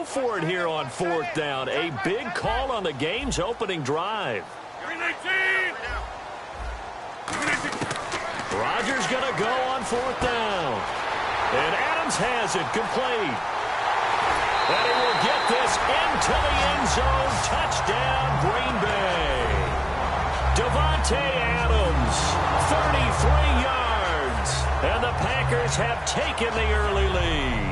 go for it here on 4th down. A big call on the game's opening drive. Rodgers going to go on 4th down. And Adams has it complete. And he will get this into the end zone. Touchdown, Green Bay. Davante Adams, 33 yards. And the Packers have taken the early lead.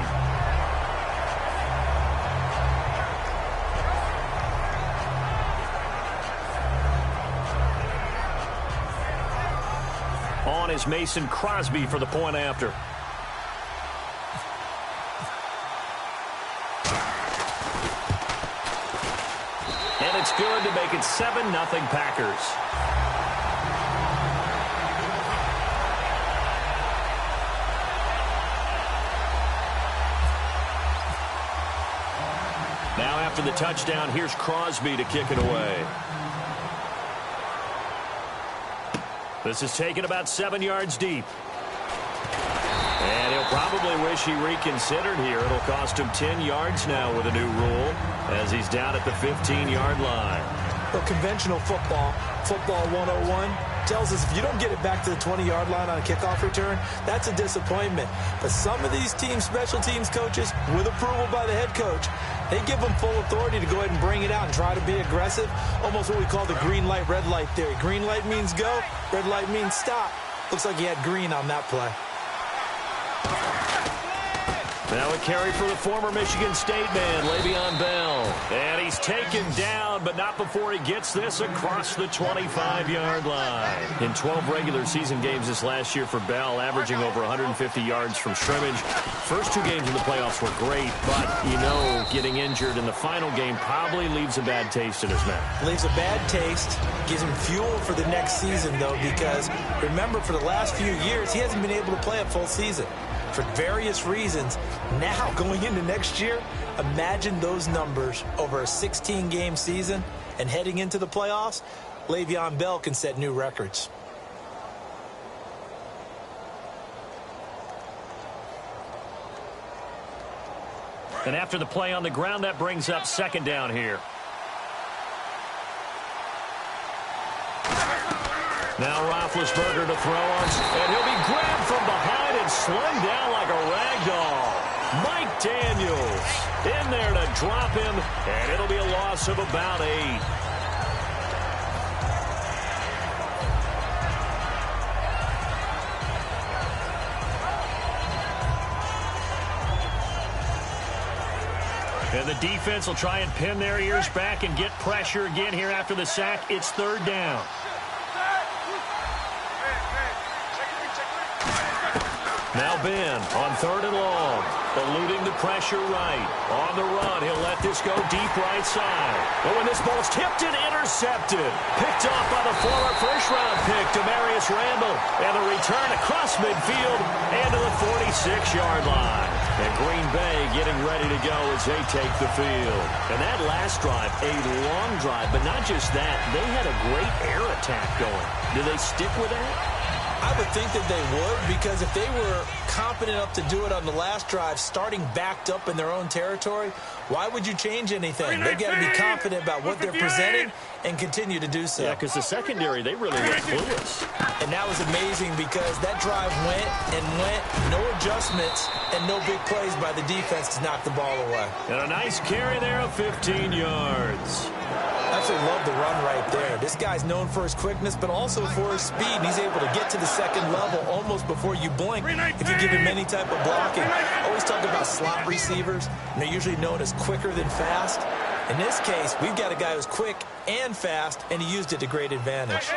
On is Mason Crosby for the point after. And it's good to make it 7-0 Packers. Now after the touchdown, here's Crosby to kick it away. This is taken about 7 yards deep. And he'll probably wish he reconsidered here. It'll cost him 10 yards now with a new rule as he's down at the 15-yard line. Well, conventional football 101, tells us if you don't get it back to the 20-yard line on a kickoff return, that's a disappointment. But some of these teams, special teams coaches, with approval by the head coach, they give them full authority to go ahead and bring it out and try to be aggressive, almost what we call the green light, red light theory. Green light means go, red light means stop. Looks like he had green on that play. Now a carry for the former Michigan State man, Le'Veon Bell. And he's taken down, but not before he gets this across the 25-yard line. In 12 regular season games this last year for Bell, averaging over 150 yards from scrimmage. First 2 games in the playoffs were great, but, you know, getting injured in the final game probably leaves a bad taste in his mouth. Leaves a bad taste, gives him fuel for the next season, though, because remember, for the last few years, he hasn't been able to play a full season for various reasons. Now, going into next year, imagine those numbers over a 16-game season and heading into the playoffs. Le'Veon Bell can set new records. And after the play on the ground, that brings up 2nd down here. Now Roethlisberger to throw on, and he'll be grabbed from behind and slung down like a rag doll. Mike Daniels in there to drop him, and it'll be a loss of about 8. And the defense will try and pin their ears back and get pressure again here after the sack. It's 3rd down. Now Ben on 3rd and long, eluding the pressure right. On the run, he'll let this go deep right side. But when this ball's tipped and intercepted, picked off by the former first-round pick, Demarius Randall. And the return across midfield and to the 46-yard line. And Green Bay getting ready to go as they take the field. And that last drive, a long drive, but not just that. They had a great air attack going. Do they stick with that? I would think that they would, because if they were competent enough to do it on the last drive, starting backed up in their own territory, why would you change anything? They've got to be confident about what they're presenting and continue to do so. Yeah, because the secondary, they really look clueless. And that was amazing because that drive went and went, no adjustments, and no big plays by the defense to knock the ball away. And a nice carry there of 15 yards. Absolutely love the run right there. This guy's known for his quickness, but also for his speed. And he's able to get to the second level almost before you blink if you give him any type of blocking. Always talk about slot receivers. And they're usually known as quicker than fast. In this case, we've got a guy who's quick and fast, and he used it to great advantage.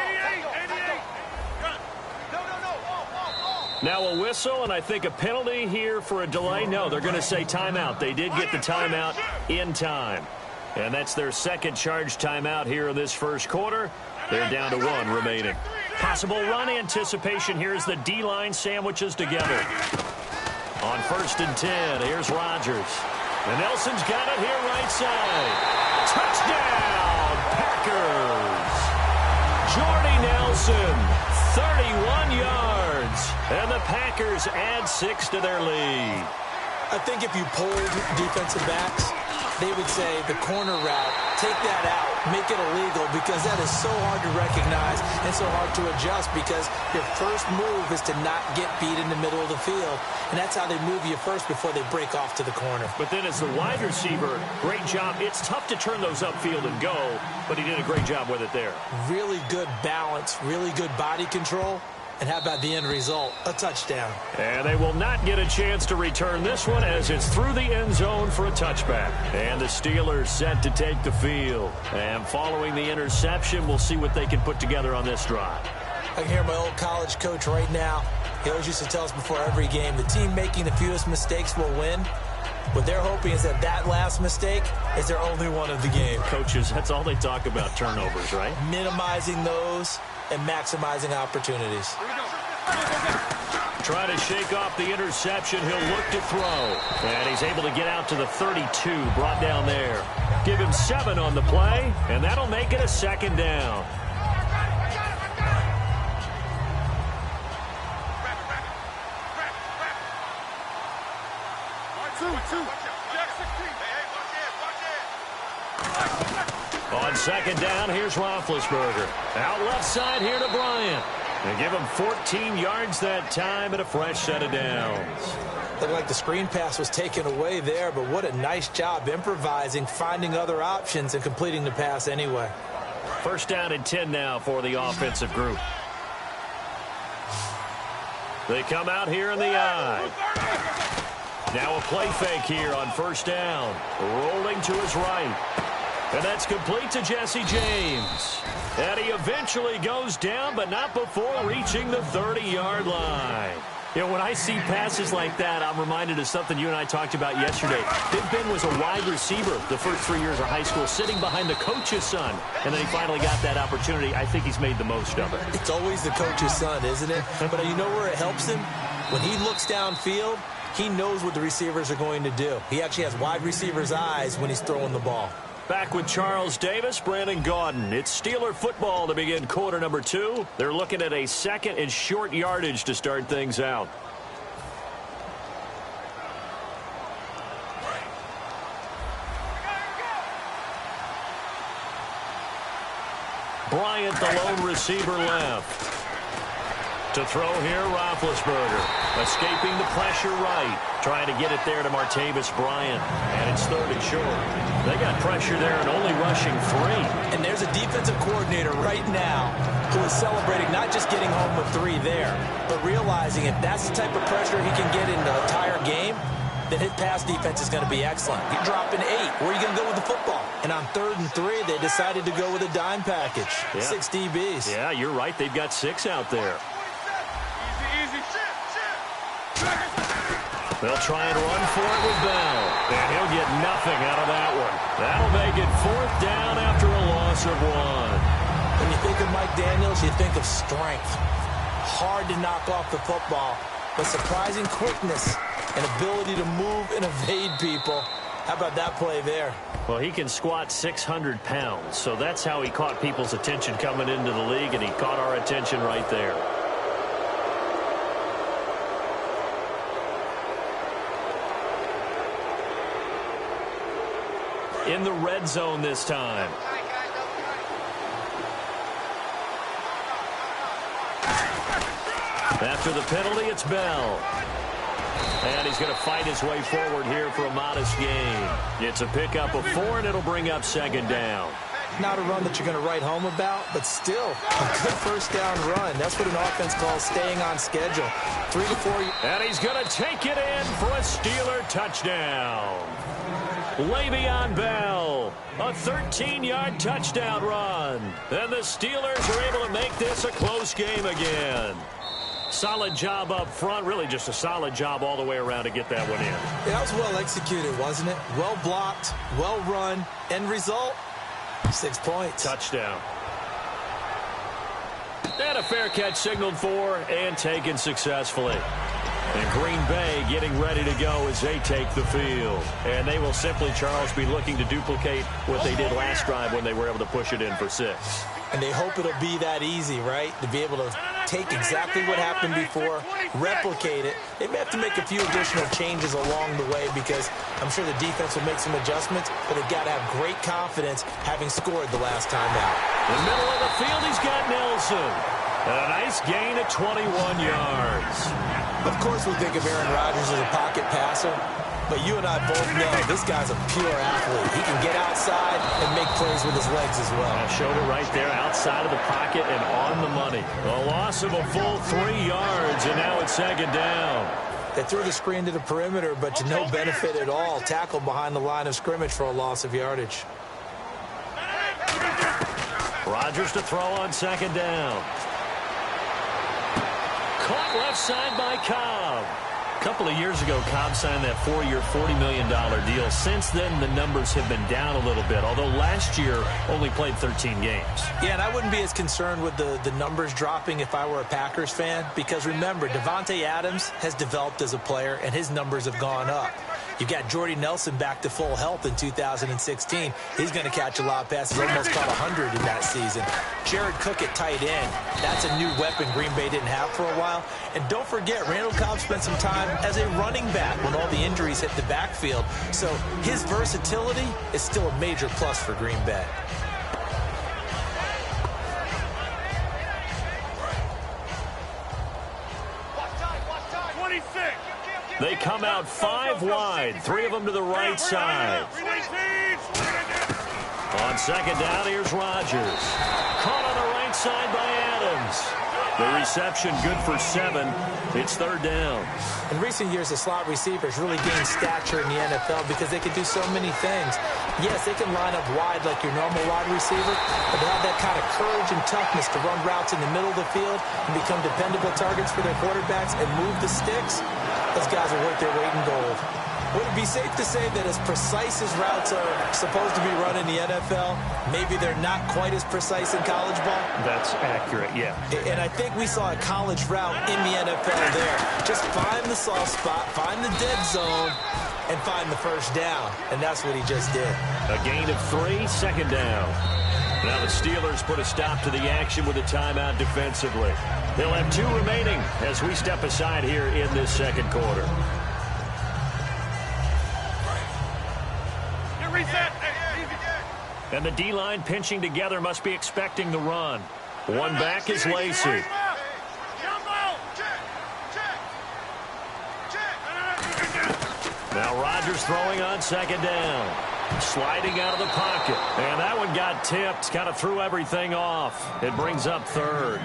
Now a whistle, and I think a penalty here for a delay. No, they're going to say timeout. They did get the timeout in time. And that's their second charge timeout here in this first quarter. They're down to 1 remaining. Possible run anticipation here as the D-line sandwiches together. On 1st and 10, here's Rodgers. And Nelson's got it here right side. Touchdown, Packers. Jordy Nelson, 31 yards. And the Packers add 6 to their lead. I think if you polled defensive backs they would say the corner route, take that out, make it illegal, because that is so hard to recognize and so hard to adjust, because your first move is to not get beat in the middle of the field, and that's how they move you first before they break off to the corner. But then as the wide receiver, great job. It's tough to turn those upfield and go, but he did a great job with it there. Really good balance, really good body control. And how about the end result? A touchdown. And they will not get a chance to return this one as it's through the end zone for a touchback. And the Steelers set to take the field. And following the interception, we'll see what they can put together on this drive. I can hear my old college coach right now. He always used to tell us before every game, the team making the fewest mistakes will win. What they're hoping is that that last mistake is their only one of the game. Coaches, that's all they talk about, turnovers, right? Minimizing those and maximizing opportunities. Try to shake off the interception. He'll look to throw. And he's able to get out to the 32, brought down there. Give him 7 on the play, and that'll make it a second down. On second down, here's Roethlisberger. Out left side here to Bryant. They give him 14 yards that time and a fresh set of downs. Looked like the screen pass was taken away there, but what a nice job improvising, finding other options, and completing the pass anyway. First down and 10 now for the offensive group. They come out here in the eye. Now a play fake here on first down. Rolling to his right. And that's complete to Jesse James. And he eventually goes down, but not before reaching the 30-yard line. You know, when I see passes like that, I'm reminded of something you and I talked about yesterday. Big Ben was a wide receiver the first 3 years of high school, sitting behind the coach's son. And then he finally got that opportunity. I think he's made the most of it. It's always the coach's son, isn't it? But you know where it helps him? When he looks downfield, he knows what the receivers are going to do. He actually has wide receivers' eyes when he's throwing the ball. Back with Charles Davis, Brandon Gaudin. It's Steeler football to begin quarter number 2. They're looking at a second and short yardage to start things out. Bryant, the lone receiver, left. To throw here, Roethlisberger. Escaping the pressure right. Trying to get it there to Martavis Bryant. And it's third and short. They got pressure there and only rushing 3. And there's a defensive coordinator right now who is celebrating not just getting home with 3 there, but realizing if that's the type of pressure he can get in the entire game, then his pass defense is going to be excellent. You're dropping 8. Where are you going to go with the football? And on 3rd and 3, they decided to go with a dime package. Yeah. 6 DBs. Yeah, you're right. They've got 6 out there. They'll try and run for it with Bell. And he'll get nothing out of that one. That'll make it 4th down after a loss of 1. When you think of Mike Daniels, you think of strength. Hard to knock off the football, but surprising quickness and ability to move and evade people. How about that play there? Well, he can squat 600 pounds, so that's how he caught people's attention coming into the league, and he caught our attention right there. In the red zone this time. After the penalty, it's Bell. And he's going to fight his way forward here for a modest gain. It's a pickup of 4, and it'll bring up 2nd down. Not a run that you're going to write home about, but still a good first down run. That's what an offense calls staying on schedule. 3 to 4. And he's going to take it in for a Steeler touchdown. Le'Veon Bell, a 13-yard touchdown run. And the Steelers are able to make this a close game again. Solid job up front, really just a solid job all the way around to get that one in. Yeah, that was well executed, wasn't it? Well blocked, well run. End result, 6 points. Touchdown. And a fair catch signaled for and taken successfully. And Green Bay getting ready to go as they take the field. And they will simply, Charles, be looking to duplicate what they did last drive when they were able to push it in for 6. And they hope it'll be that easy, right? To be able to take exactly what happened before, replicate it. They may have to make a few additional changes along the way because I'm sure the defense will make some adjustments, but they've got to have great confidence having scored the last time out. In the middle of the field, he's got Nelson. And a nice gain of 21 yards. Of course, we think of Aaron Rodgers as a pocket passer, but you and I both know this guy's a pure athlete. He can get outside and make plays with his legs as well. I showed it right there, outside of the pocket and on the money. A loss of a full 3 yards, and now it's second down. They threw the screen to the perimeter, but to no benefit at all. Tackled behind the line of scrimmage for a loss of yardage. Rodgers to throw on second down. Caught left side by Cobb. A couple of years ago, Cobb signed that 4-year, $40 million deal. Since then, the numbers have been down a little bit, although last year only played 13 games. Yeah, and I wouldn't be as concerned with the numbers dropping if I were a Packers fan, because remember, Davante Adams has developed as a player, and his numbers have gone up. You got Jordy Nelson back to full health in 2016. He's going to catch a lot of passes, almost caught 100 in that season. Jared Cook at tight end. That's a new weapon Green Bay didn't have for a while. And don't forget, Randall Cobb spent some time as a running back when all the injuries hit the backfield. So his versatility is still a major plus for Green Bay. They come out 5 wide, 3 of them to the right side. On second down, here's Rodgers. Caught on the right side by Adams. The reception good for 7. It's third down. In recent years, the slot receivers really gained stature in the NFL because they can do so many things. Yes, they can line up wide like your normal wide receiver, but they have that kind of courage and toughness to run routes in the middle of the field and become dependable targets for their quarterbacks and move the sticks. Those guys are worth their weight in gold. Would it be safe to say that as precise as routes are supposed to be run in the NFL, maybe they're not quite as precise in college ball? That's accurate, yeah. And I think we saw a college route in the NFL there. Just find the soft spot, find the dead zone, and find the first down. And that's what he just did. A gain of 3, second down. Now the Steelers put a stop to the action with a timeout defensively. They'll have 2 remaining as we step aside here in this second quarter. And the D-line pinching together must be expecting the run. One back is Lacey. Now Rodgers throwing on second down. Sliding out of the pocket. And that one got tipped. Kind of threw everything off. It brings up third.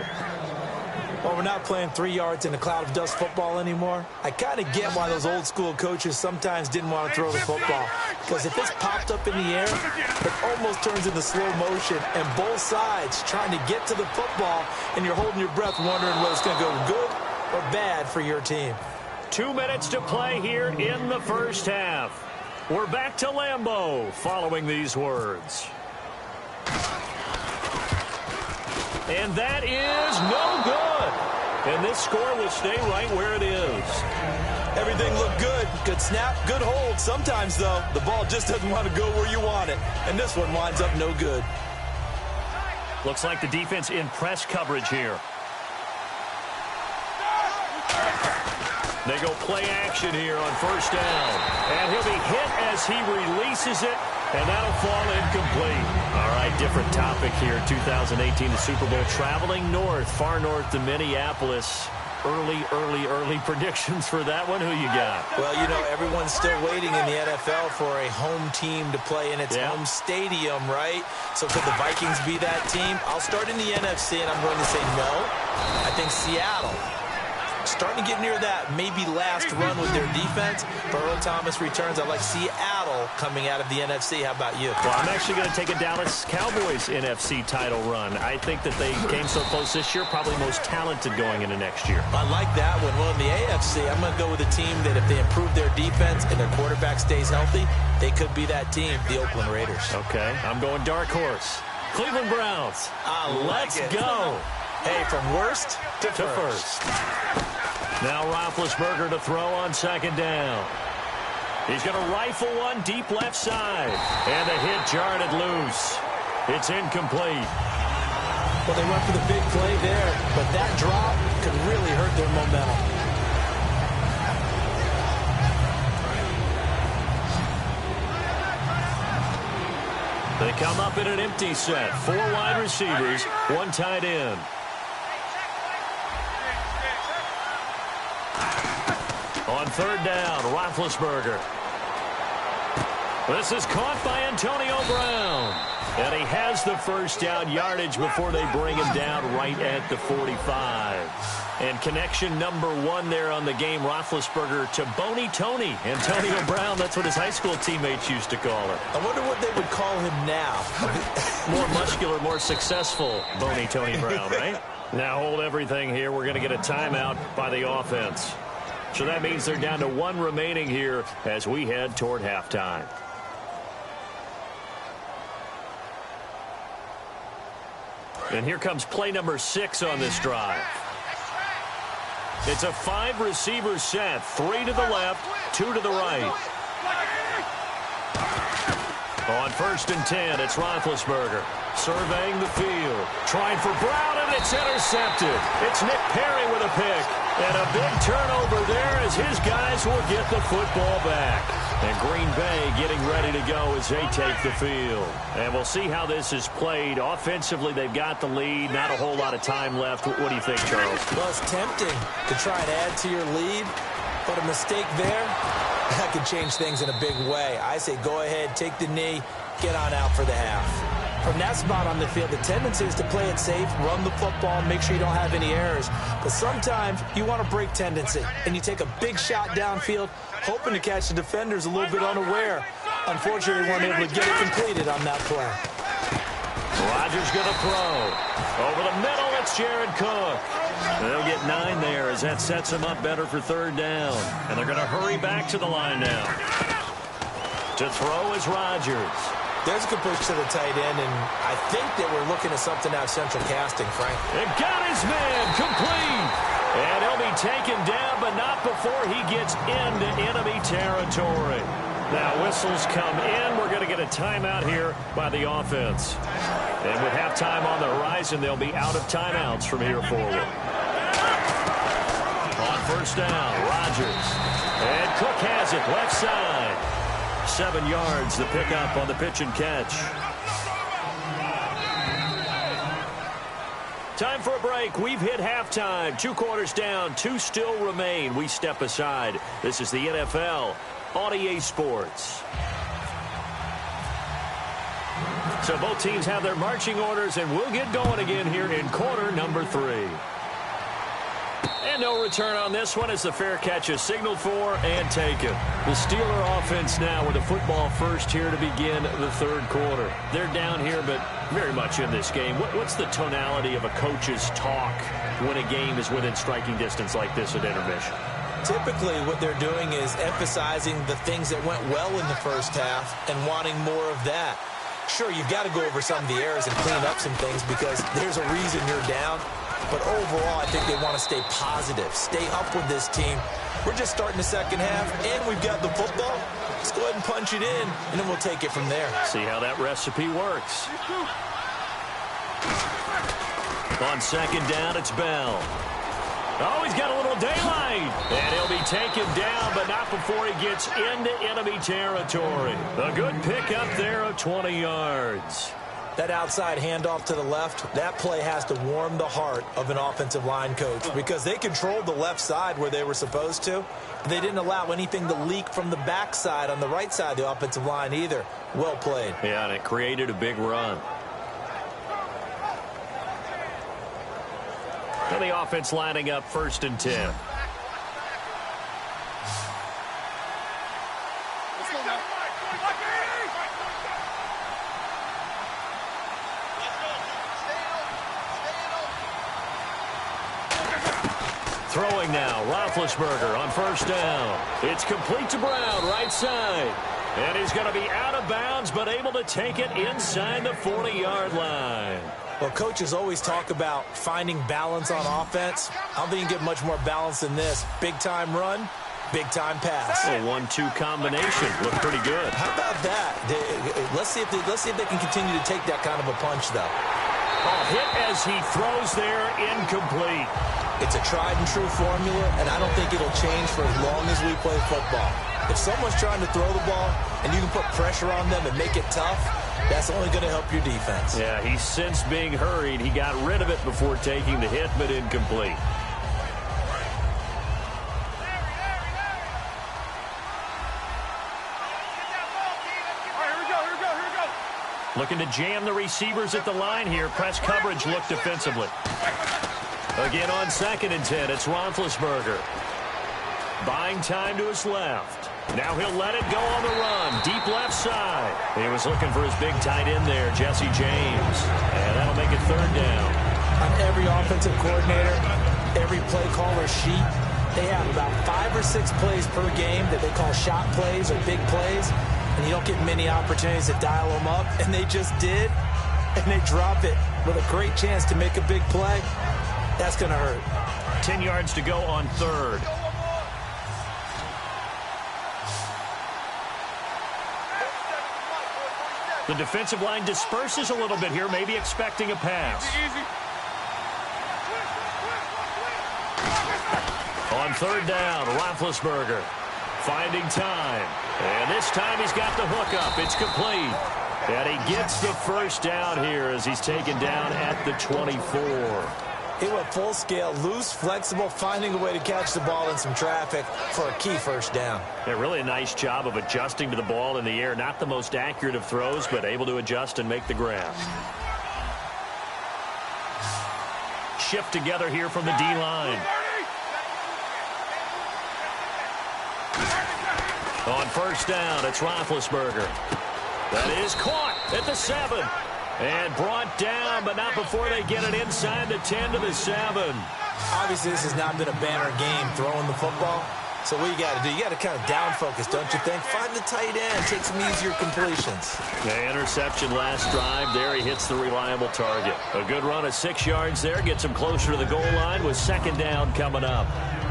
Well, we're not playing 3 yards in a cloud of dust football anymore. I kind of get why those old school coaches sometimes didn't want to throw the football. Because if it's popped up in the air, it almost turns into slow motion. And both sides trying to get to the football, and you're holding your breath wondering whether it's going to go good or bad for your team. 2 minutes to play here in the first half. We're back to Lambeau following these words. And that is no good. And this score will stay right where it is. Everything looked good. Good snap, good hold. Sometimes, though, the ball just doesn't want to go where you want it. And this one winds up no good. Looks like the defense in press coverage here. They go play action here on first down. And he'll be hit as he releases it. And that'll fall incomplete. All right, different topic here. 2018, the Super Bowl, traveling north, far north to Minneapolis. Early predictions for that one. Who you got? Well, you know, everyone's still waiting in the NFL for a home team to play in its home stadium, right? So could the Vikings be that team? I'll start in the NFC, and I'm going to say no. I think Seattle. Starting to get near that maybe last run with their defense. If Earl Thomas returns, I like Seattle coming out of the NFC. How about you? Well, I'm actually going to take a Dallas Cowboys NFC title run. I think that they came so close this year, probably most talented going into next year. I like that one. Well, in the AFC, I'm going to go with a team that if they improve their defense and their quarterback stays healthy, they could be that team, the Oakland Raiders. Okay, I'm going dark horse. Cleveland Browns. Let's go. Hey, from worst to first. Now Roethlisberger to throw on second down. He's going to rifle one deep left side. And the hit jarred it loose. It's incomplete. Well, they went for the big play there, but that drop could really hurt their momentum. They come up in an empty set. 4 wide receivers, 1 tight end. On 3rd down, Roethlisberger. This is caught by Antonio Brown. And he has the first down yardage before they bring him down right at the 45. And connection number 1 there on the game, Roethlisberger to Boney Tony. Antonio Brown, that's what his high school teammates used to call him. I wonder what they would call him now. More muscular, more successful Boney Tony Brown, right? Now hold everything here. We're going to get a timeout by the offense. So that means they're down to 1 remaining here as we head toward halftime. And here comes play number 6 on this drive. It's a 5-receiver set. 3 to the left, 2 to the right. On 1st and 10, it's Roethlisberger surveying the field. Trying for Brown, and it's intercepted. It's Nick Perry with a pick. And a big turnover there as his guys will get the football back. And Green Bay getting ready to go as they take the field. And we'll see how this is played. Offensively, they've got the lead. Not a whole lot of time left. What do you think, Charles? Well, it's tempting to try and add to your lead, but a mistake there, that could change things in a big way. I say go ahead, take the knee, get on out for the half. From that spot on the field, the tendency is to play it safe, run the football, make sure you don't have any errors. But sometimes you want to break tendency, and you take a big shot downfield, hoping to catch the defenders a little bit unaware. Unfortunately, they weren't able to get it completed on that play. Rodgers going to throw. Over the middle, it's Jared Cook. They'll get 9 there as that sets them up better for 3rd down. And they're going to hurry back to the line now. To throw is Rodgers. There's a good push to the tight end, and I think that we're looking at something out central casting, Frank. It got his man complete. And he'll be taken down, but not before he gets into enemy territory. Now whistles come in. We're going to get a timeout here by the offense. And with halftime on the horizon, they'll be out of timeouts from here forward. On 1st down, Rodgers. And Cook has it left side. 7 yards, the pickup on the pitch and catch. Time for a break. We've hit halftime. 2 quarters down, 2 still remain. We step aside. This is the NFL on EA Sports. So both teams have their marching orders, and we'll get going again here in quarter number 3. And no return on this one as the fair catch is signaled for and taken. The Steeler offense now with the football first here to begin the 3rd quarter. They're down here, but very much in this game. What's the tonality of a coach's talk when a game is within striking distance like this at intermission? Typically, what they're doing is emphasizing the things that went well in the first half and wanting more of that. Sure, you've got to go over some of the errors and clean up some things because there's a reason you're down. But overall, I think they want to stay positive, stay up with this team. We're just starting the second half, and we've got the football. Let's go ahead and punch it in, and then we'll take it from there. See how that recipe works. On 2nd down, it's Bell. Oh, he's got a little daylight. And he'll be taken down, but not before he gets into enemy territory. A good pickup there of 20 yards. That outside handoff to the left, that play has to warm the heart of an offensive line coach because they controlled the left side where they were supposed to. They didn't allow anything to leak from the backside on the right side of the offensive line either. Well played. Yeah, and it created a big run. And the offense lining up 1st and 10. Throwing now, Roethlisberger on 1st down. It's complete to Brown, right side. And he's going to be out of bounds, but able to take it inside the 40-yard line. Well, coaches always talk about finding balance on offense. I don't think you can get much more balance than this. Big-time run, big-time pass. A 1-2 combination. Looked pretty good. How about that? Let's see if they can continue to take that kind of a punch, though. Oh, hit as he throws there, incomplete. It's a tried-and-true formula, and I don't think it'll change for as long as we play football. If someone's trying to throw the ball and you can put pressure on them and make it tough, that's only going to help your defense. Yeah, he's since being hurried. He got rid of it before taking the hit, but incomplete. Looking to jam the receivers at the line here. Press coverage look defensively. Again on 2nd and 10, it's Roethlisberger. Buying time to his left. Now he'll let it go on the run. Deep left side. He was looking for his big tight end there, Jesse James. And that'll make it 3rd down. On every offensive coordinator, every play caller sheet, they have about 5 or 6 plays per game that they call shot plays or big plays. And you don't get many opportunities to dial them up. And they just did. And they drop it with a great chance to make a big play. That's going to hurt. 10 yards to go on 3rd. The defensive line disperses a little bit here, maybe expecting a pass. On 3rd down, Roethlisberger finding time. And this time he's got the hook up. It's complete. And he gets the 1st down here as he's taken down at the 24. It went full scale, loose, flexible, finding a way to catch the ball in some traffic for a key 1st down. Yeah, really a nice job of adjusting to the ball in the air. Not the most accurate of throws, but able to adjust and make the grab. Shift together here from the D-line. On 1st down, it's Roethlisberger. That is caught at the 7. And brought down, but not before they get it inside the 10 to the 7. Obviously, this has not been a banner game throwing the football. So what you got to do, you got to kind of down focus, don't you think? Find the tight end, take some easier completions. The interception last drive. There he hits the reliable target. A good run of 6 yards there. Gets him closer to the goal line with 2nd down coming up.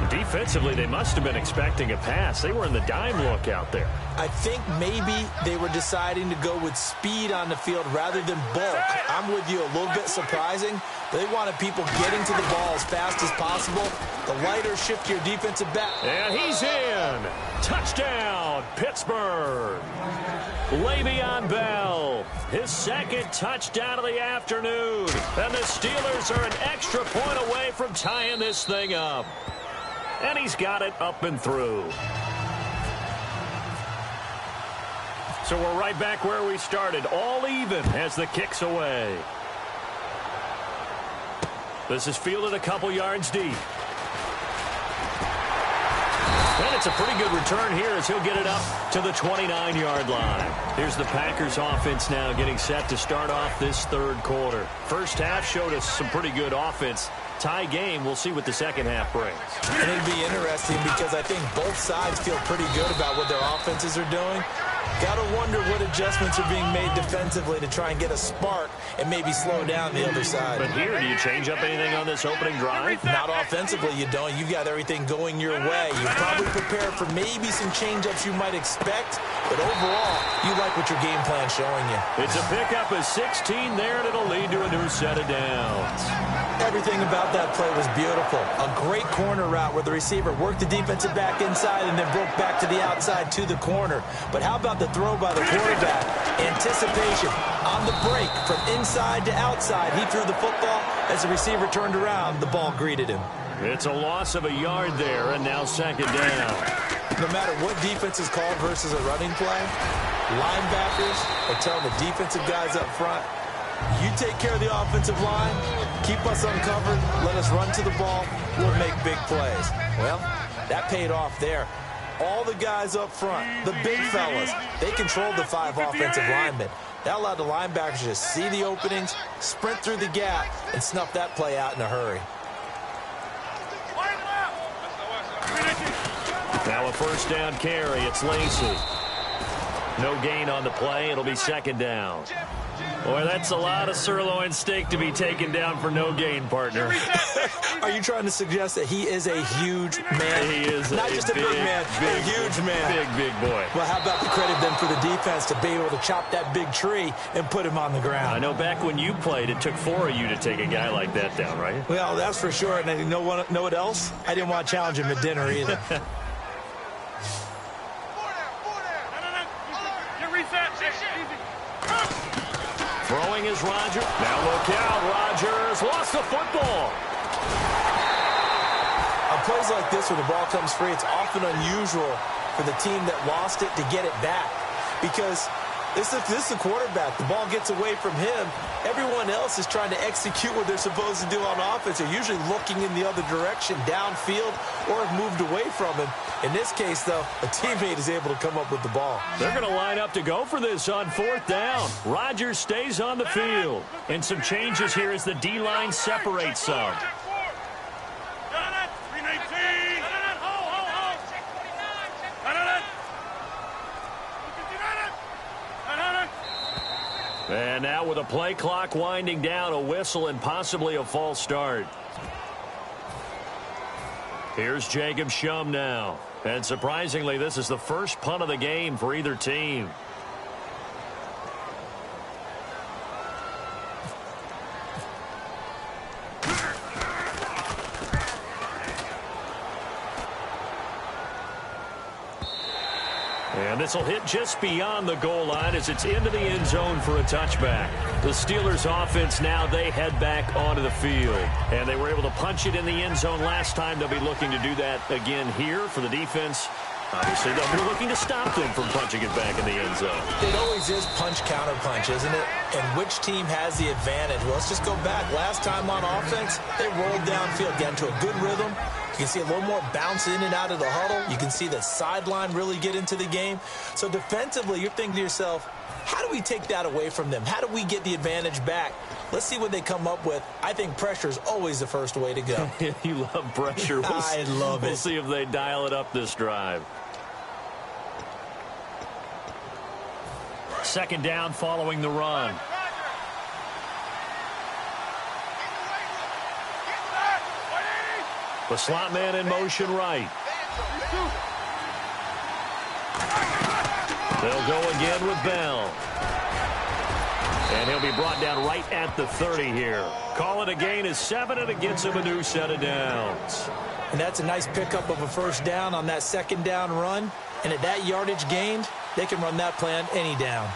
Defensively, they must have been expecting a pass. They were in the dime look out there. I think maybe they were deciding to go with speed on the field rather than bulk. I'm with you, a little bit surprising. They wanted people getting to the ball as fast as possible. The lighter shift to your defensive back. And he's in. Touchdown, Pittsburgh. Le'Veon Bell, his 2nd touchdown of the afternoon. And the Steelers are an extra point away from tying this thing up. And he's got it up and through. So we're right back where we started. All even as the kick's away. This is fielded a couple yards deep. And it's a pretty good return here as he'll get it up to the 29-yard line. Here's the Packers offense now getting set to start off this 3rd quarter. First half showed us some pretty good offense. Tie game. We'll see what the second half brings. And it'd be interesting because I think both sides feel pretty good about what their offenses are doing. Got to wonder what adjustments are being made defensively to try and get a spark and maybe slow down the other side. But here, do you change up anything on this opening drive? Not offensively, you don't. You've got everything going your way. You're probably prepared for maybe some change-ups you might expect, but overall, you like what your game plan's showing you. It's a pickup of 16 there, and it'll lead to a new set of downs. Everything about that play was beautiful. A great corner route where the receiver worked the defensive back inside and then broke back to the outside to the corner. But how about the throw by the quarterback? Anticipation on the break from inside to outside. He threw the football. As the receiver turned around, the ball greeted him. It's a loss of a yard there, and now 2nd down. No matter what defense is called versus a running play, linebackers are telling the defensive guys up front, you take care of the offensive line, keep us uncovered, let us run to the ball, we'll make big plays. Well, that paid off there. All the guys up front, the big fellas, they controlled the 5 offensive linemen. That allowed the linebackers to see the openings, sprint through the gap, and snuff that play out in a hurry. Now a 1st down carry. It's Lacy. No gain on the play. It'll be second down. Boy, that's a lot of sirloin steak to be taken down for no gain, partner. Are you trying to suggest that he is a huge man? He is not just a big man, a huge man. Big boy. Well, how about the credit then for the defense to be able to chop that big tree and put him on the ground? I know back when you played, it took 4 of you to take a guy like that down, right? Well, that's for sure. And you know what else? I didn't want to challenge him at dinner either. Throwing is Roger. Now look out. Rodgers lost the football. On plays like this, when the ball comes free, it's often unusual for the team that lost it to get it back. Because this is the quarterback. The ball gets away from him. Everyone else is trying to execute what they're supposed to do on offense. They're usually looking in the other direction, downfield, or have moved away from him. In this case, though, a teammate is able to come up with the ball. They're going to line up to go for this on 4th down. Rodgers stays on the field. And some changes here as the D-line separates some. And now with a play clock winding down, a whistle and possibly a false start. Here's Jacob Shum now. And surprisingly, this is the first punt of the game for either team. And this will hit just beyond the goal line as it's into the end zone for a touchback. The Steelers offense now, they head back onto the field. And they were able to punch it in the end zone last time. They'll be looking to do that again here for the defense. Obviously, they'll be looking to stop them from punching it back in the end zone. It always is punch-counter-punch, isn't it? And which team has the advantage? Well, let's just go back. Last time on offense, they rolled downfield, got into a good rhythm. You can see a little more bounce in and out of the huddle. You can see the sideline really get into the game. So defensively, you're thinking to yourself, how do we take that away from them? How do we get the advantage back? Let's see what they come up with. I think pressure is always the first way to go. You love pressure. I love it. We'll see if they dial it up this drive. Second down following the run. The slot man in motion right. They'll go again with Bell. And he'll be brought down right at the 30 here. Call it a gain is 7, and it gets him a new set of downs. And that's a nice pickup of a first down on that second down run. And at that yardage gained, they can run that play on any down.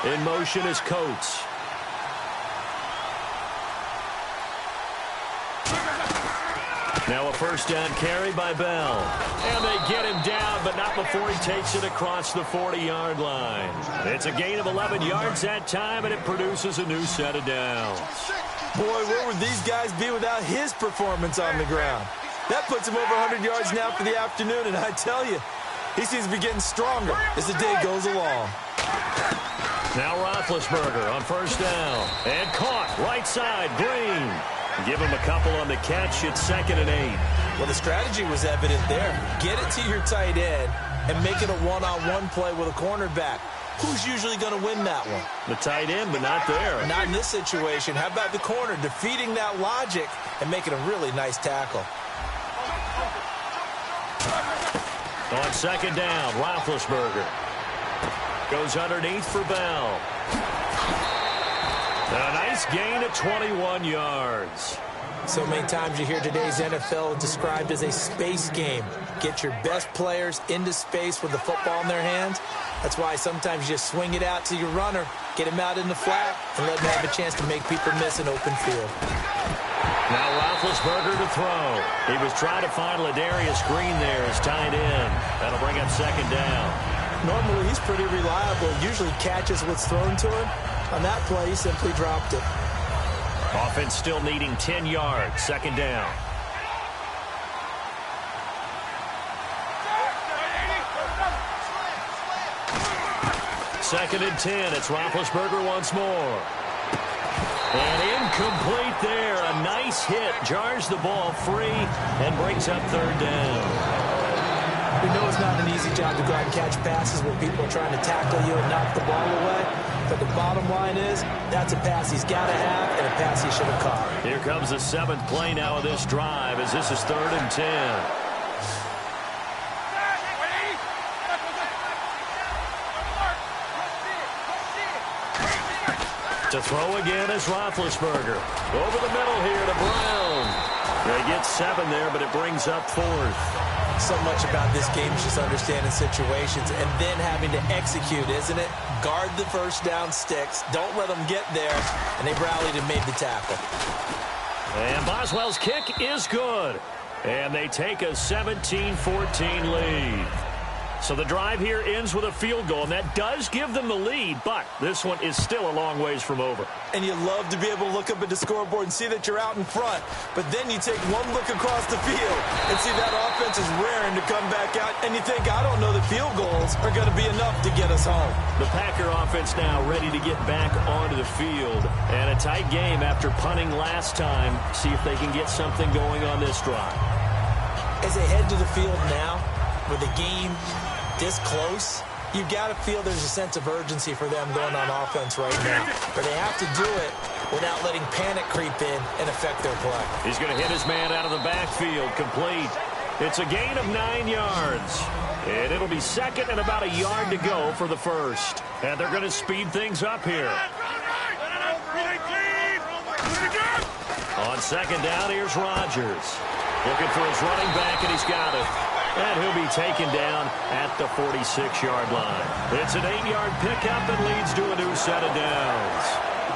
In motion is Coates. Now a first down carry by Bell. And they get him down, but not before he takes it across the 40-yard line. It's a gain of 11 yards that time, and it produces a new set of downs. Boy, where would these guys be without his performance on the ground? That puts him over 100 yards now for the afternoon, and I tell you, he seems to be getting stronger as the day goes along. Now Roethlisberger on first down. And caught right side, Green. Give him a couple on the catch. It's 2nd and 8. Well, the strategy was evident there. Get it to your tight end and make it a one-on-one play with a cornerback. Who's usually going to win that one? The tight end, but not there. Not in this situation. How about the corner defeating that logic and making a really nice tackle? On second down, Roethlisberger goes underneath for Bell. A nice gain of 21 yards. So many times you hear today's NFL described as a space game. Get your best players into space with the football in their hands. That's why sometimes you just swing it out to your runner, get him out in the flat, and let him have a chance to make people miss an open field. Now Roethlisberger to throw. He was trying to find Ladarius Green there as tight end. That'll bring up second down. Normally he's pretty reliable. Usually catches what's thrown to him. On that play, he simply dropped it. Offense still needing 10 yards. Second down. Second and 10. It's Roethlisberger once more. And incomplete there. A nice hit. Jars the ball free and brings up third down. We know it's not an easy job to go out and catch passes where people are trying to tackle you and knock the ball away. But the bottom line is, that's a pass he's got to have and a pass he should have caught. Here comes the 7th play now of this drive as this is 3rd and 10. To throw again is Roethlisberger. Over the middle here to Brown. They get 7 there, but it brings up 4th. So much about this game is just understanding situations and then having to execute, isn't it? Guard the first down sticks. Don't let them get there. And they rallied and made the tackle. And Boswell's kick is good. And they take a 17-14 lead. So the drive here ends with a field goal, and that does give them the lead, but this one is still a long ways from over. And you love to be able to look up at the scoreboard and see that you're out in front, but then you take one look across the field and see that offense is raring to come back out, and you think, I don't know that field goals are going to be enough to get us home. The Packer offense now ready to get back onto the field, and a tight game after punting last time. See if they can get something going on this drive. As they head to the field now, with the game this close, you've got to feel there's a sense of urgency for them going on offense right now. But they have to do it without letting panic creep in and affect their play. He's going to hit his man out of the backfield, complete. It's a gain of 9 yards. And it'll be 2nd and about a yard to go for the first. And they're going to speed things up here. On 2nd down, here's Rodgers. Looking for his running back, and he's got it. And he'll be taken down at the 46-yard line. It's an 8-yard pickup and leads to a new set of downs.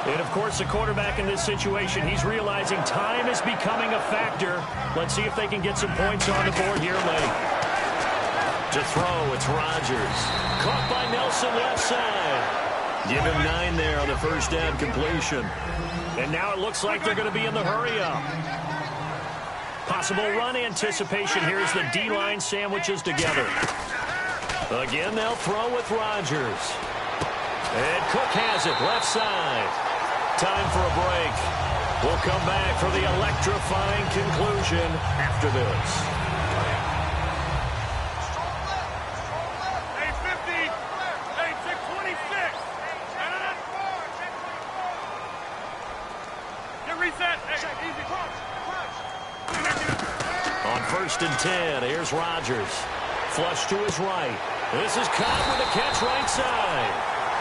And, of course, the quarterback in this situation, he's realizing time is becoming a factor. Let's see if they can get some points on the board here late. To throw, it's Rodgers. Caught by Nelson left side. Give him 9 there on the first down completion. And now it looks like they're going to be in the hurry-up. Possible run anticipation here as the D-line sandwiches together. Again, they'll throw with Rodgers. And Cook has it, left side. Time for a break. We'll come back for the electrifying conclusion after this. On 1st and 10, here's Rodgers. Flush to his right. This is Cobb with a catch right side.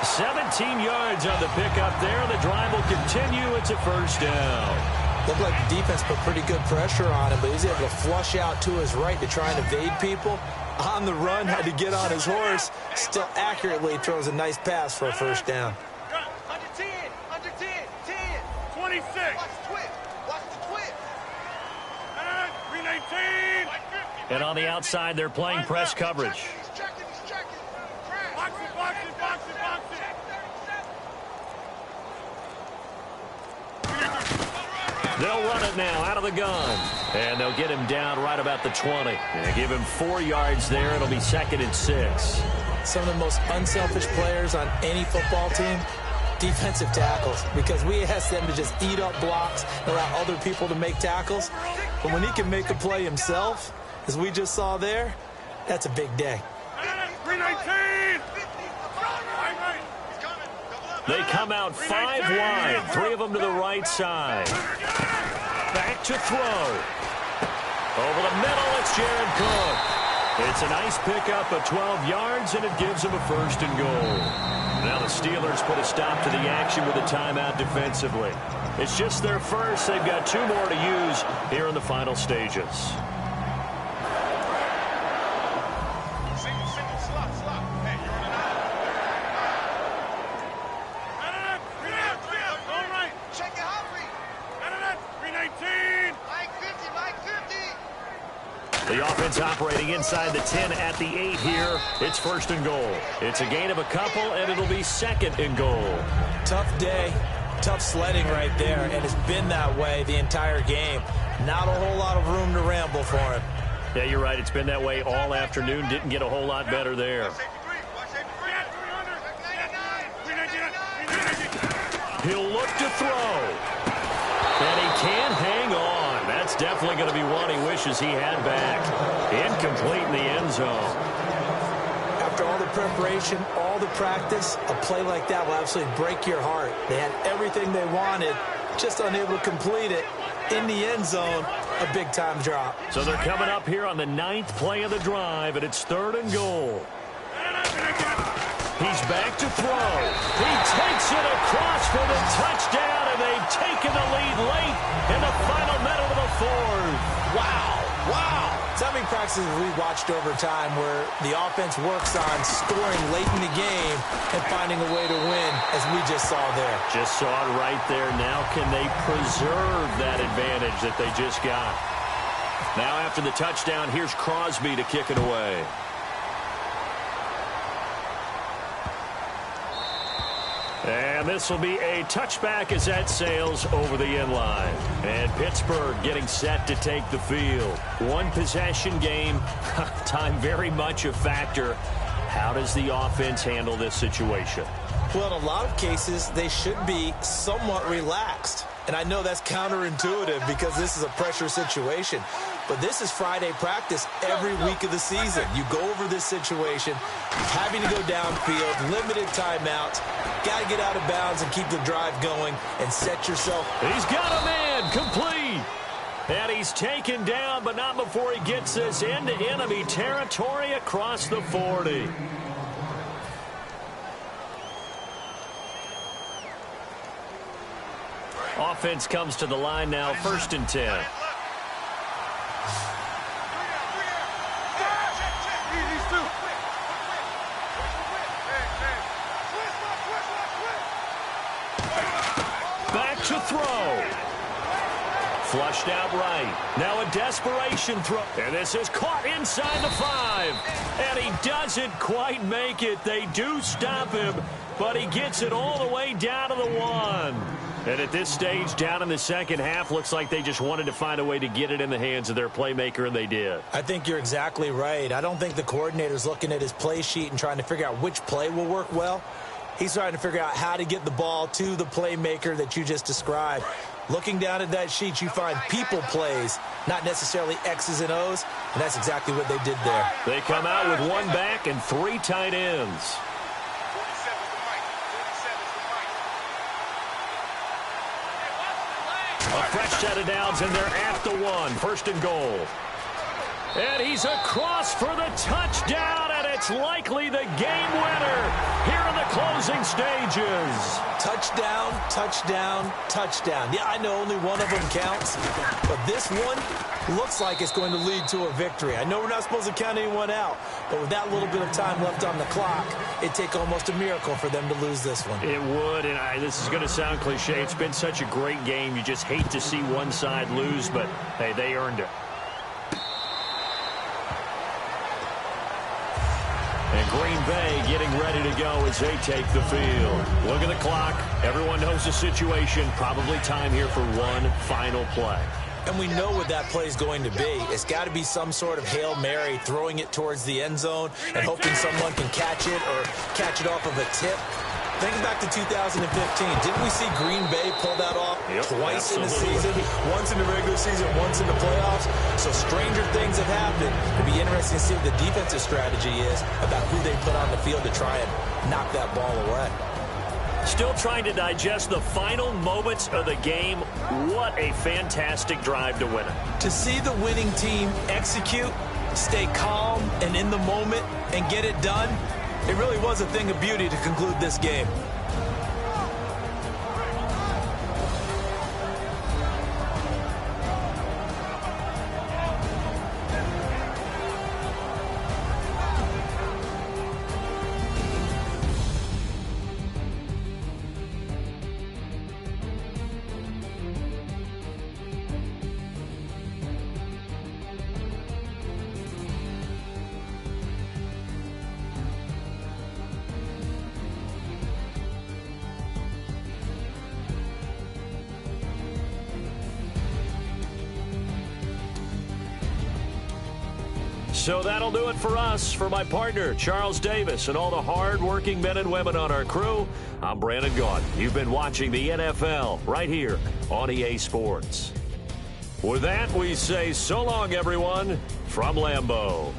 17 yards on the pickup there. The drive will continue. It's a first down. Looked like the defense put pretty good pressure on him, but he's able to flush out to his right to try and evade people. On the run, had to get on his horse. Still accurately throws a nice pass for a first down. Under 10, 10, 26. Watch the twist. Watch the twist. 319. And on the outside, they're playing press coverage. He's checking. Box it. They'll run it now out of the gun. And they'll get him down right about the 20. And give him 4 yards there. It'll be 2nd and 6. Some of the most unselfish players on any football team, defensive tackles, because we ask them to just eat up blocks and allow other people to make tackles. But when he can make a play himself, as we just saw there, that's a big day. 319. They come out 5 wide, 3 of them to the right side. Back to throw. Over the middle, it's Jared Cook. It's a nice pickup of 12 yards, and it gives them a 1st and goal. Now the Steelers put a stop to the action with a timeout defensively. It's just their first. They've got 2 more to use here in the final stages. The offense operating inside the 10 at the 8 here. It's 1st and goal. It's a gain of a couple, and it'll be 2nd and goal. Tough day, tough sledding right there, and it's been that way the entire game. Not a whole lot of room to ramble for him. Yeah, you're right. It's been that way all afternoon. Didn't get a whole lot better there. He'll look to throw. And he can't hang on. That's definitely going to be one he wishes he had back. Incomplete in the end zone. After all the preparation, all the practice, a play like that will absolutely break your heart. They had everything they wanted, just unable to complete it. In the end zone, a big-time drop. So they're coming up here on the 9th play of the drive, and it's 3rd and goal. He's back to throw. He takes it across for the touchdown, and they've taken the lead late in the final minute of the 4th. Wow. Wow. So many practices we've watched over time where the offense works on scoring late in the game and finding a way to win, as we just saw there. Just saw it right there. Now can they preserve that advantage that they just got? Now after the touchdown, here's Crosby to kick it away. And this will be a touchback as that sails over the end line. And Pittsburgh getting set to take the field. One possession game, time very much a factor. How does the offense handle this situation? Well, in a lot of cases, they should be somewhat relaxed. And I know that's counterintuitive because this is a pressure situation. But this is Friday practice every week of the season. You go over this situation, having to go downfield, limited timeouts, got to get out of bounds and keep the drive going and set yourself. He's got a man, complete. And he's taken down, but not before he gets this into enemy territory across the 40. Offense comes to the line now, 1st and 10. Back to throw. Flushed out right. Now a desperation throw. And this is caught inside the 5. And he doesn't quite make it. They do stop him, but he gets it all the way down to the 1. And at this stage, down in the second half, looks like they just wanted to find a way to get it in the hands of their playmaker, and they did. I think you're exactly right. I don't think the coordinator's looking at his play sheet and trying to figure out which play will work well. He's trying to figure out how to get the ball to the playmaker that you just described. Looking down at that sheet, you find people plays, not necessarily X's and O's, and that's exactly what they did there. They come out with 1 back and 3 tight ends. A fresh set of downs, and they're at the 1. 1st and goal. And he's across for the touchdown, and it's likely the game winner here in the closing stages. Touchdown, touchdown, touchdown. Yeah, I know only one of them counts, but this one looks like it's going to lead to a victory. I know we're not supposed to count anyone out, but with that little bit of time left on the clock, it'd take almost a miracle for them to lose this one. It would, and this is going to sound cliche. It's been such a great game. You just hate to see one side lose, but, hey, they earned it. And Green Bay getting ready to go as they take the field. Look at the clock. Everyone knows the situation. Probably time here for one final play. And we know what that play is going to be. It's got to be some sort of Hail Mary, throwing it towards the end zone and hoping someone can catch it or catch it off of a tip. Think back to 2015. Didn't we see Green Bay pull that off twice in the season? Once in the regular season, once in the playoffs. So stranger things have happened. It'll be interesting to see what the defensive strategy is about who they put on the field to try and knock that ball away. Still trying to digest the final moments of the game. What a fantastic drive to win it. To see the winning team execute, stay calm and in the moment and get it done, it really was a thing of beauty to conclude this game. So that'll do it for us. For my partner, Charles Davis, and all the hard-working men and women on our crew, I'm Brandon Gaudin. You've been watching the NFL right here on EA Sports. With that, we say so long, everyone, from Lambeau.